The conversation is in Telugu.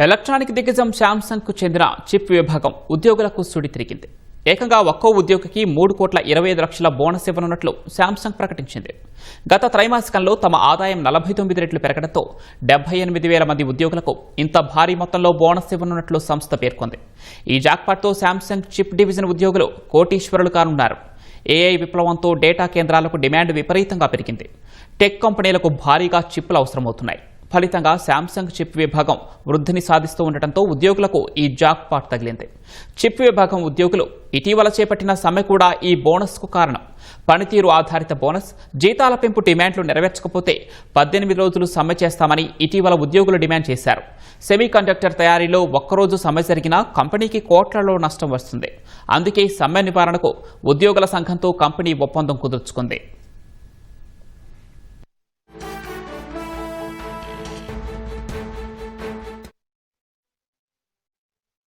ఎలక్ట్రానిక్ దిగ్గజం శాంసంగ్కు చెందిన చిప్ విభాగం ఉద్యోగులకు సుడి తిరిగింది. ఏకంగా ఒక్కో ఉద్యోగికి 3,25,00,000 బోనస్ ఇవ్వనున్నట్లు శాంసంగ్ ప్రకటించింది. గత త్రైమాసికంలో తమ ఆదాయం 49 రెట్లు పెరగడంతో 78,000 మంది ఉద్యోగులకు ఇంత భారీ మొత్తంలో బోనస్ ఇవ్వనున్నట్లు సంస్థ పేర్కొంది. ఈ జాక్పాట్తో శాంసంగ్ చిప్ డివిజన్ ఉద్యోగులు కోటీశ్వరులు కానున్నారు. ఏఐ విప్లవంతో డేటా కేంద్రాలకు డిమాండ్ విపరీతంగా పెరిగింది. టెక్ కంపెనీలకు భారీగా చిప్పులు అవసరమవుతున్నాయి. ఫలితంగా శాంసంగ్ చిప్ విభాగం వృద్ధిని సాధిస్తూ ఉండటంతో ఉద్యోగులకు ఈ జాక్పాట్ తగిలింది. చిప్ విభాగం ఉద్యోగులు ఇటీవల చేపట్టిన సమ్మె కూడా ఈ బోనస్కు కారణం. పనితీరు ఆధారిత బోనస్, జీతాల పెంపు డిమాండ్లు నెరవేర్చకపోతే 18 రోజులు సమ్మె చేస్తామని ఇటీవల ఉద్యోగులు డిమాండ్ చేశారు. సెమీకండక్టర్ తయారీలో ఒక్కరోజు సమ్మె జరిగినా కంపెనీకి కోట్లలో నష్టం వస్తుంది. అందుకే సమ్మె నివారణకు ఉద్యోగుల సంఘంతో కంపెనీ ఒప్పందం కుదుర్చుకుంది.